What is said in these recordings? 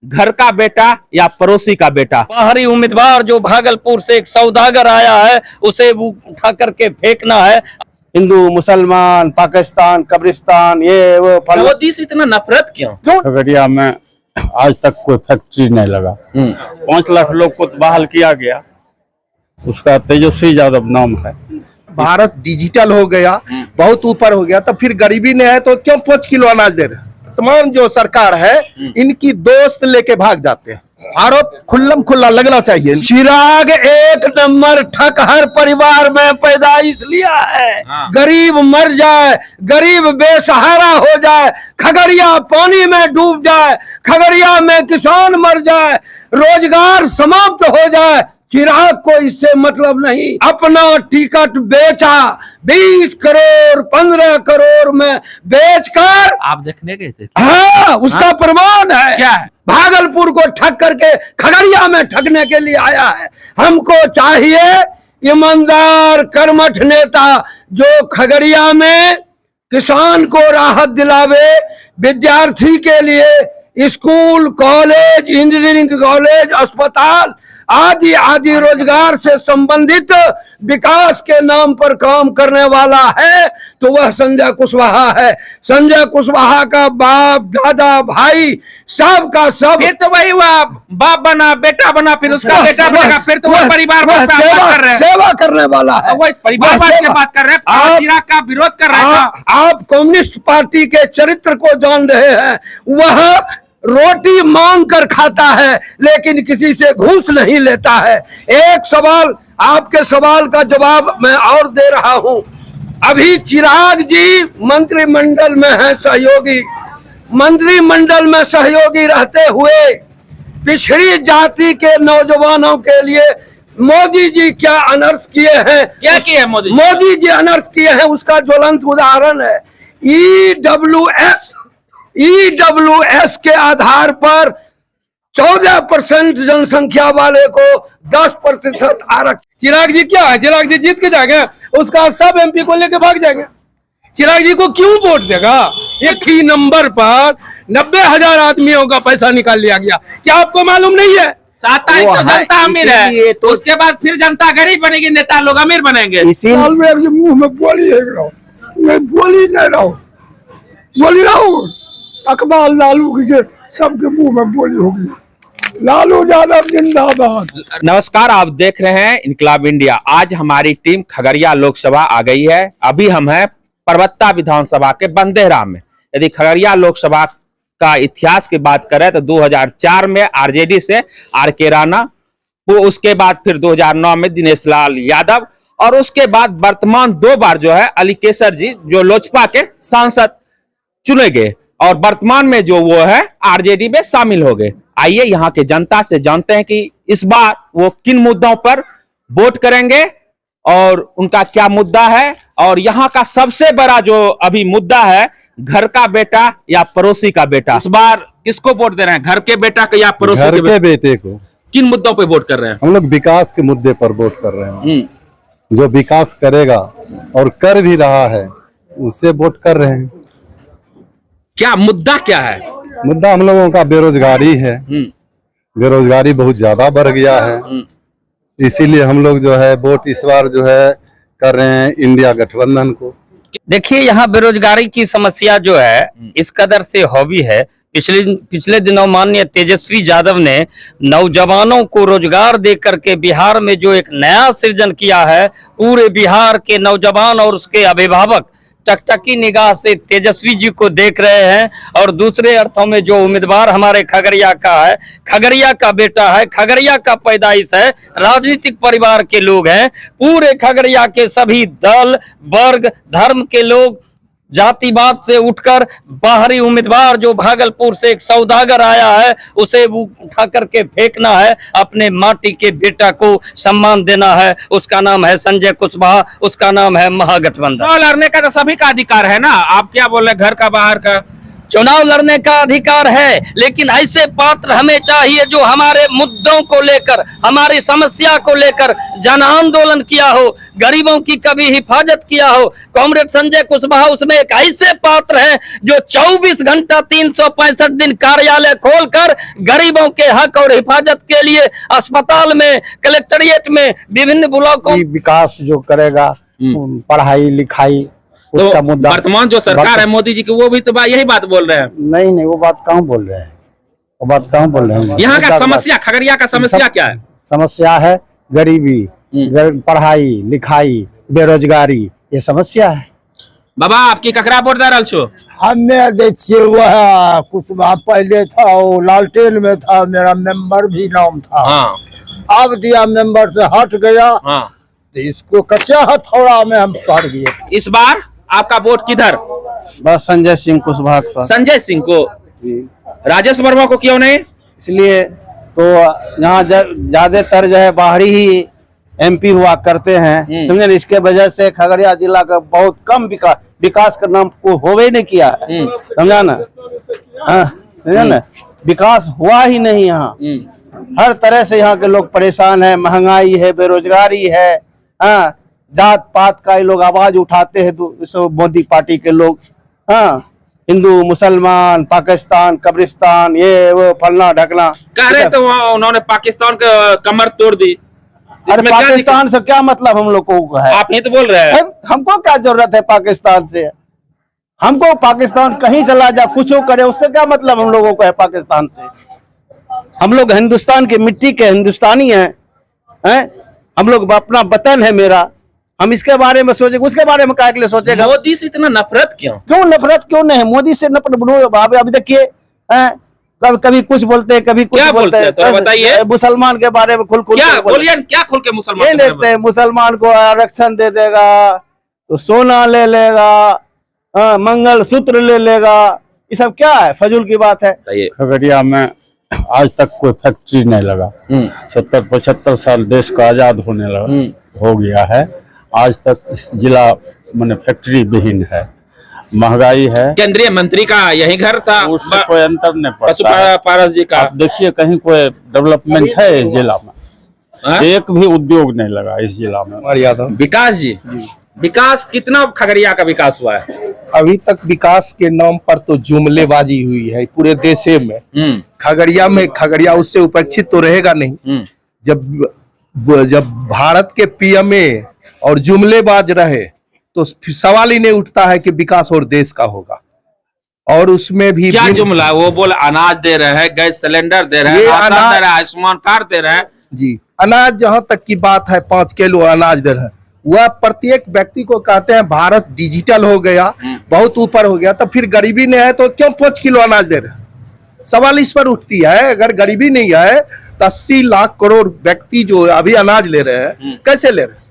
घर का बेटा या पड़ोसी का बेटा। बाहरी उम्मीदवार जो भागलपुर से एक सौदागर आया है उसे उठा करके फेंकना है। हिंदू मुसलमान पाकिस्तान कब्रिस्तान ये वो मोदी से इतना नफरत क्यों? खगड़िया में आज तक कोई फैक्ट्री नहीं लगा। 5 लाख लोग को बहाल किया गया, उसका तेजस्वी यादव नाम है। भारत डिजिटल हो गया, बहुत ऊपर हो गया, तो फिर गरीबी ने है तो क्यों 5 किलो अनाज दे रहे? तमाम जो सरकार है इनकी दोस्त लेके भाग जाते हैं। आरोप खुल्लम खुल्ला लगना चाहिए। चिराग एक नंबर ठग हर परिवार में पैदाइश लिया है। गरीब मर जाए, गरीब बेसहारा हो जाए, खगड़िया पानी में डूब जाए, खगड़िया में किसान मर जाए, रोजगार समाप्त हो जाए, चिराग को इससे मतलब नहीं। अपना टिकट बेचा 20 करोड़ 15 करोड़ में बेचकर आप देखने गए थे? हाँ, उसका प्रमाण है। क्या है? भागलपुर को ठग करके खगड़िया में ठगने के लिए आया है। हमको चाहिए ईमानदार कर्मठ नेता जो खगड़िया में किसान को राहत दिलावे, विद्यार्थी के लिए स्कूल कॉलेज इंजीनियरिंग कॉलेज अस्पताल आदि आदि रोजगार से संबंधित विकास के नाम पर काम करने वाला है तो वह संजय कुशवाहा है। संजय कुशवाहा का बाप दादा भाई सब का सब। फिर तो वही हुआ, बाप बना बेटा बना, फिर उसका बेटा बनेगा, फिर तो वह परिवार सेवा करने वाला है। वही परिवार की बात कर रहे हैं, चिराग का विरोध कर रहे हैं। आप कम्युनिस्ट पार्टी के चरित्र को जान रहे हैं। वह रोटी मांग कर खाता है लेकिन किसी से घूस नहीं लेता है। एक सवाल, आपके सवाल का जवाब मैं और दे रहा हूं। अभी चिराग जी मंत्रिमंडल में है सहयोगी, मंत्रिमंडल में सहयोगी रहते हुए पिछड़ी जाति के नौजवानों के लिए मोदी जी क्या अनर्थ किए हैं? क्या किए मोदी जी अनर्थ किए हैं उसका ज्वलंत उदाहरण है ईडब्ल्यूएस के आधार पर 14% जनसंख्या वाले को 10% आरक्षण। चिराग जी क्या है? चिराग जी जीत के जाएंगे, उसका सब एमपी को लेके भाग जाएंगे। चिराग जी को क्यों वोट देगा? एक ही नंबर पर 90,000 आदमियों का पैसा निकाल लिया गया। क्या आपको मालूम नहीं है? 27 तो जनता अमीर है, तो उसके बाद फिर जनता गरीब बनेगी, नेता लोग अमीर बनेंगे। मुंह में बोली है, मैं बोली नहीं रहा हूँ, बोली रहा हूँ। अकबर लालू के सबके मुंह में बोली होगी। लालू यादव जिंदाबाद। नमस्कार, आप देख रहे हैं इनकलाब इंडिया। आज हमारी टीम खगड़िया लोकसभा आ गई है। अभी हम हैं परबत्ता विधानसभा के बंदेहरा में। यदि खगड़िया लोकसभा का इतिहास की बात करें तो 2004 में आरजेडी से आर.के. राणा, वो उसके बाद फिर 2009 में दिनेश लाल यादव और उसके बाद वर्तमान 2 बार जो है अली केसर जी जो लोजपा के सांसद चुने गए और वर्तमान में जो वो है आरजेडी में शामिल हो गए। आइए यहाँ के जनता से जानते हैं कि इस बार वो किन मुद्दों पर वोट करेंगे और उनका क्या मुद्दा है। और यहाँ का सबसे बड़ा जो अभी मुद्दा है, घर का बेटा या पड़ोसी का बेटा। इस बार किसको वोट दे रहे हैं, घर के बेटा को या पड़ोसी के बेटे को? किन मुद्दों पे वोट कर रहे हैं? हम लोग विकास के मुद्दे पर वोट कर रहे हैं। जो विकास करेगा और कर भी रहा है उसे वोट कर रहे हैं। क्या मुद्दा क्या है? मुद्दा हम लोगों का बेरोजगारी है। बेरोजगारी बहुत ज्यादा बढ़ गया है, इसीलिए हम लोग जो है वोट इस बार जो है कर रहे हैं इंडिया गठबंधन को। देखिए, यहाँ बेरोजगारी की समस्या जो है इस कदर से हॉवी है। पिछले दिनों माननीय तेजस्वी यादव ने नौजवानों को रोजगार दे करके बिहार में जो एक नया सृजन किया है, पूरे बिहार के नौजवान और उसके अभिभावक चकचकी निगाह से तेजस्वी जी को देख रहे हैं। और दूसरे अर्थों में जो उम्मीदवार हमारे खगड़िया का है, खगड़िया का बेटा है, खगड़िया का पैदाइश है, राजनीतिक परिवार के लोग हैं, पूरे खगड़िया के सभी दल वर्ग धर्म के लोग जातिवाद से उठकर बाहरी उम्मीदवार जो भागलपुर से एक सौदागर आया है उसे उठा करके फेंकना है। अपने माटी के बेटा को सम्मान देना है। उसका नाम है संजय कुशवाहा, उसका नाम है महागठबंधन। लड़ने का तो सभी का अधिकार है ना। आप क्या बोल रहे हैं, घर का बाहर का? चुनाव लड़ने का अधिकार है, लेकिन ऐसे पात्र हमें चाहिए जो हमारे मुद्दों को लेकर, हमारी समस्या को लेकर जन आंदोलन किया हो, गरीबों की कभी हिफाजत किया हो। कॉमरेड संजय कुशवाहा उसमें एक ऐसे पात्र हैं जो 24 घंटा 365 दिन कार्यालय खोलकर गरीबों के हक और हिफाजत के लिए अस्पताल में, कलेक्ट्रेट में, विभिन्न ब्लॉकों विकास जो करेगा, पढ़ाई लिखाई तो उसका मुद्दा। वर्तमान जो सरकार है मोदी जी की, वो भी तो यही बात बोल रहे हैं। नहीं, वो बात कहाँ बोल रहे हैं, वो बात कहाँ बोल रहे हैं। यहाँ का समस्या, खगड़िया का समस्या क्या है? समस्या है गरीबी, पढ़ाई लिखाई, बेरोजगारी, ये समस्या है। बाबा आपकी ककरा वोट दे रहल छो? हमें देखिए वह कुशवाहा पहले था, वो लालटेन में था, मेरा मेंबर भी नाम था। हाँ। अब दिया मेंबर से हट गया। हाँ। तो इसको कच्चा हथौड़ा में हम पड़ गए। इस बार आपका वोट किधर? बस संजय सिंह कुशवाहा। संजय सिंह को। राजेश वर्मा को क्यों नहीं? इसलिए तो यहाँ ज्यादातर जो है बाहरी ही एमपी हुआ करते हैं, समझे। इसके वजह से खगड़िया जिला का बहुत कम विकास का नाम को होवे नहीं किया है, समझा ना। हाँ, समझा ना, विकास हुआ ही नहीं यहाँ। हर तरह से यहाँ के लोग परेशान है, महंगाई है, बेरोजगारी है। हाँ, जात पात का ये लोग आवाज उठाते हैं, मोदी पार्टी के लोग। हाँ, हिंदू मुसलमान, पाकिस्तान, कब्रिस्तान, ये वो फलना ढकना कह रहे तो उन्होंने पाकिस्तान का कमर तोड़ दी। अरे पाकिस्तान से क्या मतलब हम लोग को है? आप ही तो बोल रहे हैं। हमको क्या जरूरत है पाकिस्तान से? हमको पाकिस्तान कहीं चला जा, कुछ करे, उससे क्या मतलब हम लोगों को है पाकिस्तान से? हम लोग हिंदुस्तान की मिट्टी के हिंदुस्तानी हैं। हम लोग अपना वतन है मेरा, हम इसके बारे में सोचे, उसके बारे में क्या के लिए सोचेगा? मोदी से इतना नफरत क्यों? नफरत क्यों नहीं? मोदी से नफरत अभी देखिए, कभी कुछ बोलते हैं, कभी कुछ बोलते हैं। तो बताइए मुसलमान के बारे में खुल क्या बोलिए, क्या खुल के मुसलमान ये देखते हैं, मुसलमान को आरक्षण दे देगा तो सोना ले लेगा, मंगल सूत्र ले लेगा, ये सब क्या है? फजूल की बात है। खगड़िया में आज तक कोई फैक्ट्री नहीं लगा। 70-75 साल देश का आजाद होने लगा हो गया है, आज तक इस जिला मैंने फैक्ट्री विहीन है। महंगाई है। केंद्रीय मंत्री का यही घर था, उससे कोई अंतर नहीं पड़ता। पारस जी का आप देखिए कहीं कोई डेवलपमेंट है इस जिला में? एक भी उद्योग नहीं लगा इस जिला में। विकास जी, विकास कितना खगड़िया का विकास हुआ है? अभी तक विकास के नाम पर तो जुमलेबाजी हुई है पूरे देश में। खगड़िया उससे उपेक्षित तो रहेगा नहीं। जब भारत के पीएमए और जुमलेबाज रहे तो सवाल ही नहीं उठता है कि विकास और देश का होगा। और उसमें भी क्या जुमला? वो बोल अनाज दे रहे हैं, गैस सिलेंडर दे रहे हैं, आयुष्मान कार्ड दे रहे हैं। जी, अनाज जहां तक की बात है 5 किलो अनाज दे रहे हैं, वह प्रत्येक व्यक्ति को कहते हैं भारत डिजिटल हो गया, बहुत ऊपर हो गया, तो फिर गरीबी नहीं है तो क्यों 5 किलो अनाज दे रहे हैं? सवाल इस पर उठती है। अगर गरीबी नहीं है तो 80 लाख करोड़ व्यक्ति जो अभी अनाज ले रहे हैं, कैसे ले रहे हैं?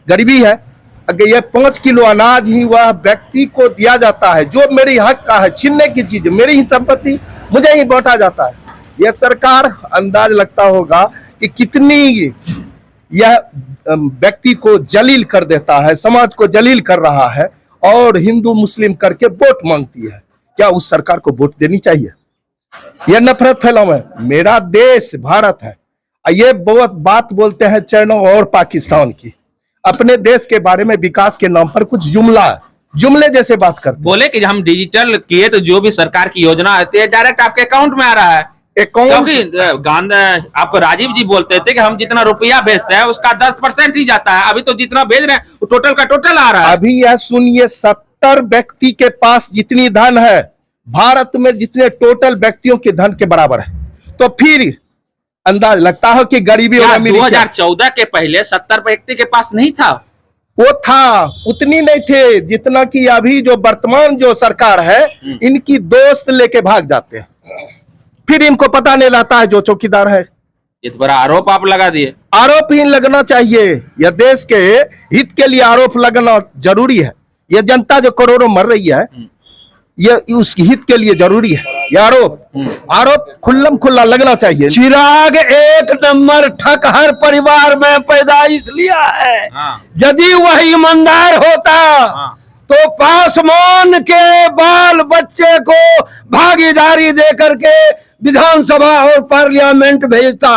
गरीबी है। अगर ये 5 किलो अनाज ही वह व्यक्ति को दिया जाता है जो मेरी हक का है, छीनने की चीज, मेरी ही संपत्ति, मुझे ही बांटा जाता है। यह सरकार अंदाज लगता होगा कि कितनी यह व्यक्ति को जलील कर देता है, समाज को जलील कर रहा है और हिंदू मुस्लिम करके वोट मांगती है। क्या उस सरकार को वोट देनी चाहिए? यह नफरत फैलाव है। मेरा देश भारत है। ये बहुत बात बोलते हैं चाइना और पाकिस्तान की, अपने देश के बारे में विकास के नाम पर कुछ जुमले जैसे बात करते। बोले कि हम डिजिटल किए तो जो भी सरकार की योजना आती है डायरेक्ट आपके अकाउंट में आ रहा है। क्योंकि गांधी आपको राजीव जी बोलते थे कि हम जितना रुपया भेजते हैं उसका 10% ही जाता है। अभी तो जितना भेज रहे हैं वो टोटल का टोटल आ रहा है। अभी यह सुनिए, 70 व्यक्ति के पास जितनी धन है भारत में, जितने टोटल व्यक्तियों के धन के बराबर है, तो फिर अंदाज लगता है कि गरीबी और अमीरी 2014 के पहले 70 व्यक्ति के पास नहीं था। वो था, उतनी नहीं थे जितना कि अभी जो वर्तमान जो सरकार है इनकी दोस्त लेके भाग जाते हैं, फिर इनको पता नहीं लगता है जो चौकीदार है। ये तो बड़ा आरोप आप लगा दिए। आरोप ही लगना चाहिए। यह देश के हित के लिए आरोप लगना जरूरी है। यह जनता जो करोड़ों मर रही है, ये उस हित के लिए जरूरी है। ये आरोप खुल्लम खुल्ला लगना चाहिए। चिराग 1 नंबर ठक हर परिवार में पैदाइश लिया है। यदि वह ईमानदार होता तो पासवान के बाल बच्चे को भागीदारी दे करके विधानसभा और पार्लियामेंट भेजता।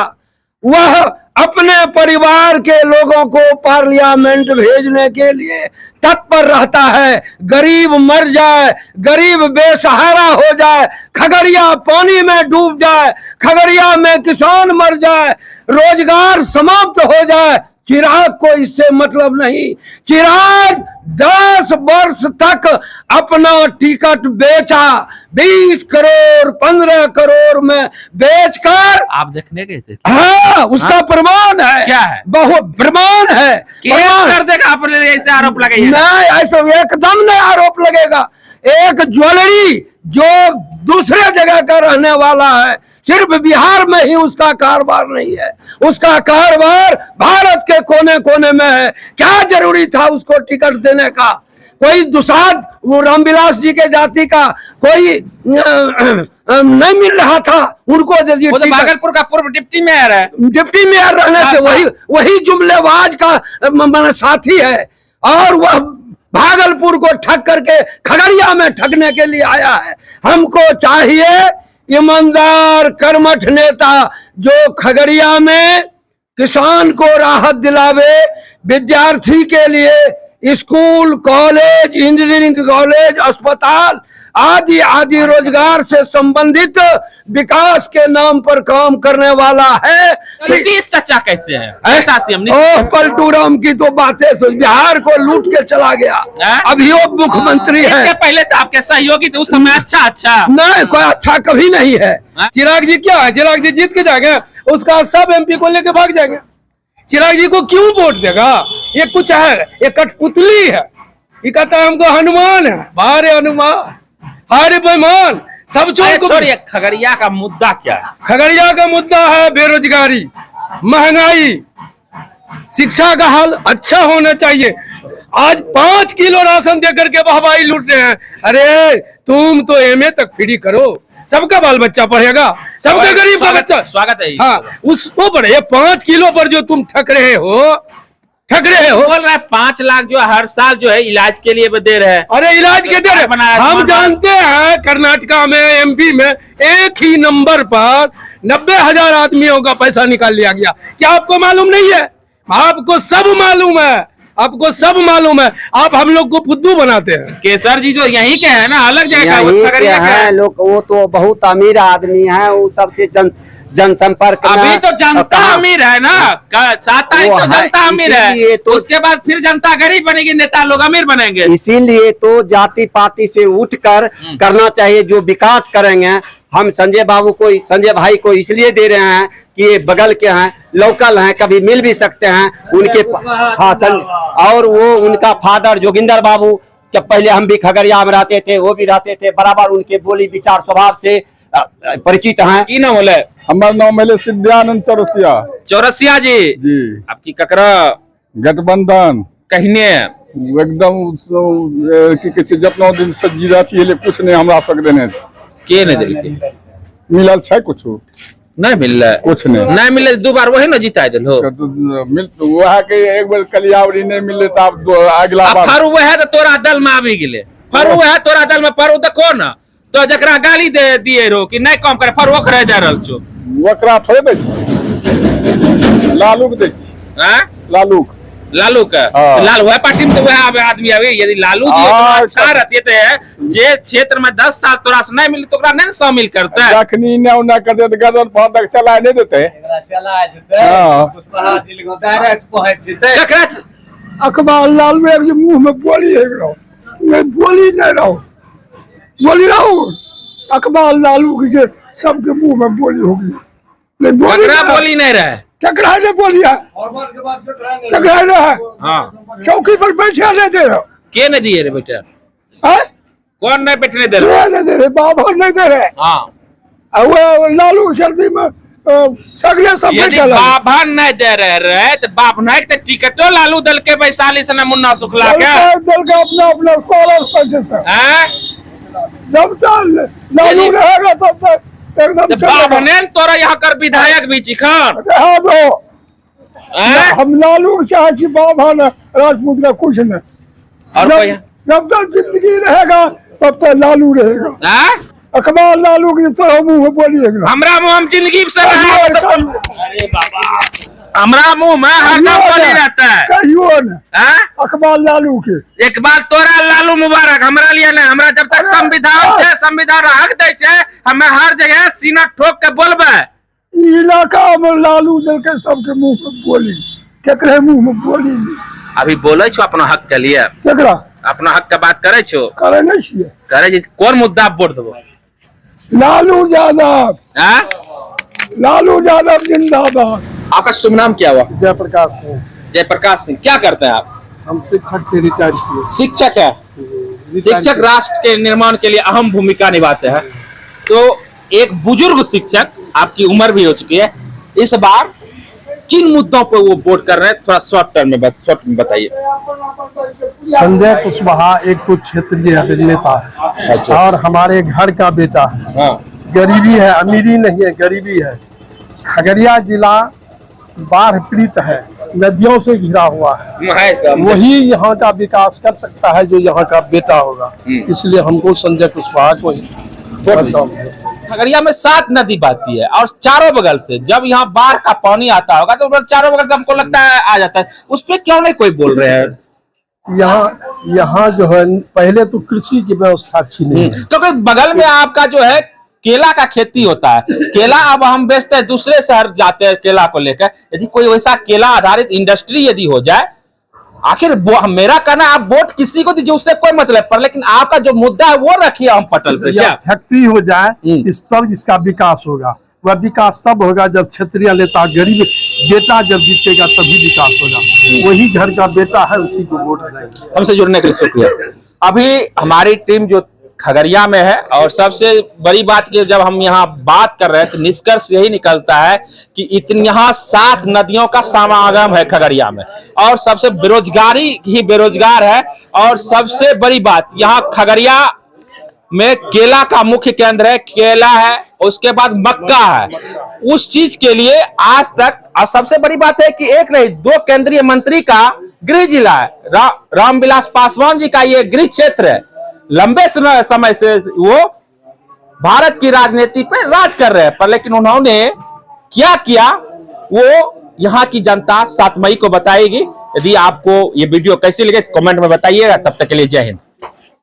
वह अपने परिवार के लोगों को पार्लियामेंट भेजने के लिए तत्पर रहता है। गरीब मर जाए, गरीब बेसहारा हो जाए, खगड़िया पानी में डूब जाए, खगड़िया में किसान मर जाए, रोजगार समाप्त हो जाए, चिराग को इससे मतलब नहीं। चिराग 10 वर्ष तक अपना टिकट बेचा, 20 करोड़ 15 करोड़ में बेचकर। आप देखने गए थे? हाँ, उसका प्रमाण है। क्या है? बहुत प्रमाण है। कर देगा आपने ऐसे आरोप लगाइए? नहीं, ऐसा एकदम नहीं आरोप लगेगा। एक ज्वेलरी जो दूसरे जगह का रहने वाला है, सिर्फ बिहार में ही उसका कारोबार नहीं है, उसका कारोबार भारत के कोने कोने में है। क्या जरूरी था उसको टिकट देने का? कोई दुसाध वो रामविलास जी के जाति का कोई नहीं मिल रहा था उनको। वो तो भागलपुर का पूर्व डिप्टी मेयर है। डिप्टी मेयर रहने से वही जुमलेबाज का साथी है, और वह भागलपुर को ठग करके खगड़िया में ठगने के लिए आया है। हमको चाहिए ईमानदार कर्मठ नेता जो खगड़िया में किसान को राहत दिलावे, विद्यार्थी के लिए स्कूल कॉलेज इंजीनियरिंग कॉलेज अस्पताल आदि आदि रोजगार से संबंधित विकास के नाम पर काम करने वाला है। नीतीश चाचा कैसे है? ऐसा सीएम पलटू राम की तो बातें बिहार को लूट के चला गया, अभी वो मुख्यमंत्री है। इसके पहले तो आपके सहयोगी थे उस समय। अच्छा नहीं, कोई अच्छा कभी नहीं है। चिराग जी क्या है? चिराग जी जीत के जाएंगे, उसका सब MP को लेके भाग जाएंगे। चिराग जी को क्यों वोट देगा? ये कुछ है, ये कठपुतली है। ये कहता है हमको हनुमान है, बारे हनुमान हारे बेईमान सब छोड़िए। खगड़िया का मुद्दा क्या है? खगड़िया का मुद्दा है बेरोजगारी, महंगाई, शिक्षा का हाल अच्छा होना चाहिए। आज 5 किलो राशन देकर के वाहवाही लूट रहे हैं। अरे तुम तो MA तक फ्री करो, सबका बाल बच्चा पढ़ेगा, सबका गरीब का बच्चा। स्वागत है। हाँ, उसको पर 5 किलो पर जो तुम ठग रहे हो। बोल रहा है 5 लाख जो हर साल जो है इलाज के लिए दे रहे हैं। अरे इलाज के दे रहे, हम जानते हैं कर्नाटका में MP में एक ही नंबर पर 90,000 आदमियों का पैसा निकाल लिया गया। क्या आपको मालूम नहीं है? आपको सब मालूम है, आपको सब मालूम है। आप हम लोग को फुद्दू बनाते हैं। केसर जी जो यहीं के है ना, अलग जगह है लोग, वो तो बहुत अमीर आदमी है, वो सबसे जनसंपर्क अभी तो जनता अमीर है ना, 7 तारीख तो जनता अमीर है, तो उसके बाद फिर जनता गरीब बनेगी, नेता लोग अमीर बनेंगे। इसीलिए तो जाति पाति से उठकर करना चाहिए, जो विकास करेंगे। हम संजय भाई को इसलिए दे रहे हैं कि ये बगल के हैं, लोकल हैं, कभी मिल भी सकते हैं उनके। हाँ, और वो उनका फादर जोगिंदर बाबू, जब पहले हम भी खगड़िया में रहते थे, वो भी रहते थे, बराबर उनके बोली विचार स्वभाव से परिचित हैं। की नाम बोले? हमारा नाम है सिद्धानंद चौरसिया जी। आपकी ककरा गठबंधन कहने एकदम जितना दिन से जीरा थी कुछ नहीं हमरा सक देने के नहीं दिल मिलल छै कुछ नहीं मिल रहा, कुछ नहीं मिले। 2 बार वही ना जीता दिल हो। मिल वह के एक बार कलियावरी नहीं मिले तो आप अगला बार फरू है तो तोरा दल में आबी गेले। फरू है तोरा दल में, फरू तो कौन तो जकरा गाली दे दिए रहो कि नहीं काम करे, फरू ओकरे जा रहल छो। ओकरा थोड़े दै छी, लालू के दै छी। हैं? लालू का लाल वह पार्टी में तो वह आदमी आवे। यदि लालू जी अच्छा रहते तो जे क्षेत्र में 10 साल तोरा से नहीं मिले तो ओकरा नहीं शामिल करता है। जखनी ने उना कर दे तो गदन फोन तक चला नहीं देते, अखबार लाल में एक मुंह में बोली है, मैं बोली नहीं रहो अखबार लालू के सबके मुंह में बोली होगी। बोली नहीं रहे, टकरा ने बोली है, टकरा ने है। हाँ, चौकी पर बैठे नहीं दे रहे। के नहीं दिए रे बेटा? कौन नहीं बैठने दे रहे? बाबा नहीं दे रहे। हाँ, वो लालू जल्दी में सगले सब बाबा नहीं दे रहे तो बाप नहीं तो टिकटो लालू दल के वैशाली से न मुन्ना शुक्ला के दल का अपना 16 जब तक लालू रहेगा तब तक एकदम बाप ने तोरा यहाँ कर विधायक भी चिखान हम लालू चाहे बाबा न राजपूत का कुछ नहीं। और जब तक जिंदगी रहेगा तब तक लालू रहेगा। हाँ? अखबार लालू की तरह मुंह बोलिएगा। हमरा मुंह हम जिंदगी से अरे बाबा, हमरा मुंह में हरदम बोली रहता है। कहियो न हाँ? अखबार लालू के। एक बार तोरा लालू मुबारक, हमरा लिए नहीं। हमरा जब तक संविधान छे, संविधान हक दे छे, हमें हर जगह सीना ठोक के बोलबे। ई इलाका में लालू दल के सबके मुंह में बोली, केकरे मुंह में बोली नहीं। अभी बोले छो अपना हक के लिए, केकरा अपना हक के बात करे छो, करे नहीं छिए। करे जी कौन मुद्दा वोट देबो? लालू यादव, हाँ? लालू यादव जिंदाबाद। आपका शुभ नाम क्या हुआ? जयप्रकाश सिंह। जयप्रकाश सिंह। क्या करते हैं आप? हम शिक्षक के रिटायर किए। शिक्षक है। शिक्षक राष्ट्र के निर्माण के लिए अहम भूमिका निभाते हैं। तो एक बुजुर्ग शिक्षक, आपकी उम्र भी हो चुकी है, इस बार किन मुद्दों पे वो वोट कर रहे हैं, थोड़ा शॉर्ट में बताइए। संजय कुशवाहा एक तो क्षेत्रीय नेता है और हमारे घर का बेटा है। हाँ। गरीबी है, अमीरी नहीं है, गरीबी है। खगड़िया जिला बाढ़ पीड़ित है, नदियों से घिरा हुआ है। वही यहाँ का विकास कर सकता है जो यहाँ का बेटा होगा। इसलिए हमको संजय कुशवाहा को ही खगड़िया में 7 नदी बहती है और चारों बगल से जब यहाँ बाढ़ का पानी आता होगा तो चारों बगल से हमको लगता है आ जाता है। उस पर क्यों नहीं कोई बोल रहे हैं? यहाँ जो है पहले तो कृषि की व्यवस्था अच्छी नहीं है। तो बगल में आपका जो है केला का खेती होता है, केला अब हम बेचते हैं, दूसरे शहर जाते हैं केला को लेकर। यदि कोई वैसा केला आधारित इंडस्ट्री यदि हो जाए, आखिर मेरा कहना आप वोट किसी को दीजिए, उससे कोई मतलब पर, लेकिन आपका जो मुद्दा है वो रखिए हम पटल पे। क्या फैक्ट्री हो जाए इस तब इसका विकास होगा। वह विकास तब होगा जब क्षेत्रीय नेता गरीब बेटा जब जीतेगा तभी विकास होगा। वही घर का बेटा है, उसी को वोट देंगे। हमसे जुड़ने के लिए शुक्रिया। अभी हमारी टीम जो खगड़िया में है और सबसे बड़ी बात की जब हम यहाँ बात कर रहे हैं तो निष्कर्ष यही निकलता है कि इतनी यहाँ 7 नदियों का समागम है खगड़िया में और सबसे बेरोजगारी ही बेरोजगार है। और सबसे बड़ी बात यहाँ खगड़िया में केला का मुख्य केंद्र है, केला है, उसके बाद मक्का है। उस चीज के लिए आज तक, और सबसे बड़ी बात है कि एक नहीं 2 केंद्रीय मंत्री का गृह जिला है। रामविलास पासवान जी का ये गृह क्षेत्र है। लंबे समय से वो भारत की राजनीति पे राज कर रहे हैं, पर लेकिन उन्होंने क्या किया वो यहाँ की जनता 7 मई को बताएगी। यदि आपको ये वीडियो कैसी लगे तो कमेंट में बताइएगा। तब तक के लिए जय हिंद।